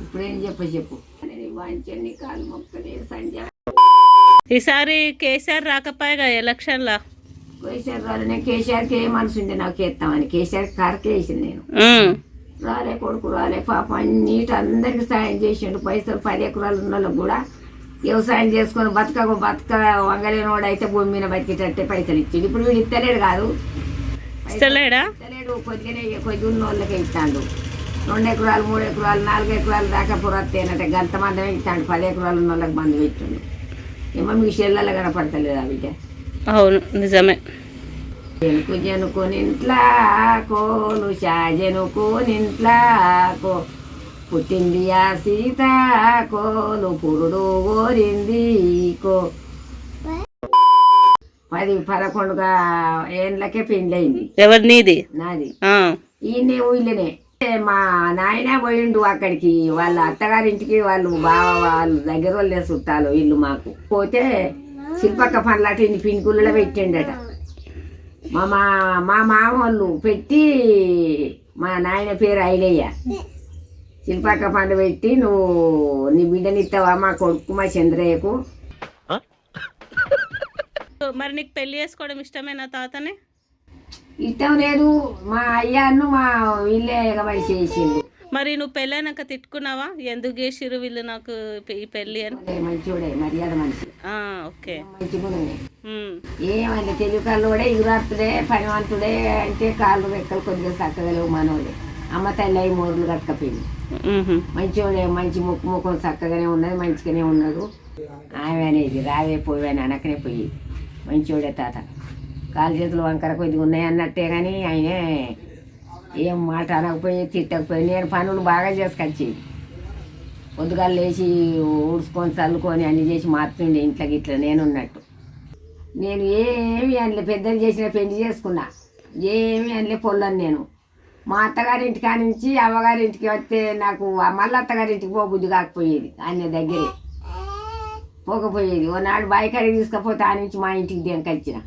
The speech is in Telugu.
ఇప్పుడు ఏం చెప్పు వాంచని కాలు మొక్కలే సంజయ్. ఈసారి కేసీఆర్ రాకపోయాగా ఎలక్షన్లా. కేసీఆర్ రాలనే, కేసీఆర్కి ఏ మనసు ఉండే నాకు ఎత్తామని కేసీఆర్ కారకే వేసింది నేను. రాలే కొడుకు రాలే పాప అన్నిటి అందరికి సాయం చేసిండు. పైసలు 10 ఎకరాలు ఉన్న వాళ్ళకి కూడా వ్యవసాయం చేసుకొని బతక వంగలేనోడు అయితే భూమి మీద బతికేటట్టే పైసలు ఇచ్చిండు. ఇప్పుడు వీడు ఇస్తలేడు కాదు, ఇస్తలేడు కొద్దిగానే కొద్ది ఉన్న వాళ్ళకే ఇస్తాడు. 2 ఎకరాలు 3 ఎకరాలు 4 ఎకరాలు దాకా పురత్తేనట గంత మందమే ఇస్తాడు. 10 ఎకరాలు ఉన్న వాళ్ళకి బంధు పెట్టిండు. ఏమో మీకు చెల్లెల్లో కనపడతలేదు ఆ బిడ్డ. అవును నిజమే. జనుకునింట్లా కోలు జనుకునింట్లాకో పుట్టింది ఆ సీత కోలు పురుడు కోరింది కో. 10-11 ఏళ్ళకే పెళ్ళయింది. ఎవరి నీది? నాది. ఈయనే ఊళ్ళనే మా నాయన పోయిండు అక్కడికి వాళ్ళ అత్తగారింటికి. వాళ్ళు బావ వాళ్ళు దగ్గర వాళ్ళే చుట్టాలు ఇల్లు మాకు. పోతే శిల్పక్క పండ్లాట ఇన్ని పింకులలో పెట్టిండట. మా మామ వాళ్ళు పెట్టి మా నాయన పేరు ఐలయ్య. శిల్పక్క పండు పెట్టి నువ్వు నీ బిడ్డనిస్తావా మా కొడుకు మా చంద్రయ్యకు. మరి నీకు పెళ్లి చేసుకోవడం ఇష్టమేనా తాతనే? ఇష్టం లేదు, మా అయ్యాను మా వీళ్ళే ఎగబడి చేసిండు. మరి నువ్వు పెళ్ళైనాక తిట్టుకున్నావా? ఎందుకు చేసిరు వీళ్ళు నాకు ఈ పెళ్ళి అని? మంచివాడే, మర్యాద మనిషి. ఓకే, మంచిగా ఏమంటే తెలుగు కాళ్ళు కూడా ఎగురాడుతుడే పనివంతుడే అంటే కాళ్ళు రెక్కలు కొద్దిగా చక్కగా లేవు మనోడే. అమ్మ తల్లి అయి మోర్లు కట్టకపోయింది. మంచివాడే, మంచి ముఖం చక్కగానే ఉన్నది, మంచిగానే ఉన్నాడు. ఆమె అనేది రావే పోయాని అనకనే పోయి మంచివాడే తాత. కాలు చేతులు వంకర కొద్దిగా ఉన్నాయి అన్నట్టే కానీ ఆయనే ఏం మాట అనకపోయి తిట్టకపోయి. నేను పనులు బాగా చేసుకొచ్చేది. పొద్దుగాలు లేచి ఊడ్చుకొని చల్లుకొని అన్ని చేసి మారుతుండే ఇంట్లోకి ఇట్లా నేనున్నట్టు. నేను ఏమి అనలే, పెద్దలు చేసిన పెళ్లి చేసుకున్నా, ఏమి అనలే పొల్లను నేను. మా అత్తగారింటి కానించి అవ్వగారింటికి వస్తే నాకు మళ్ళీ అత్తగారింటికి పోబుద్ది కాకపోయేది. ఆయన దగ్గరే పోకపోయేది. ఓనాడు బాయికాడికి తీసుకపోతే ఆ నుంచి మా ఇంటికి దేనికొచ్చిన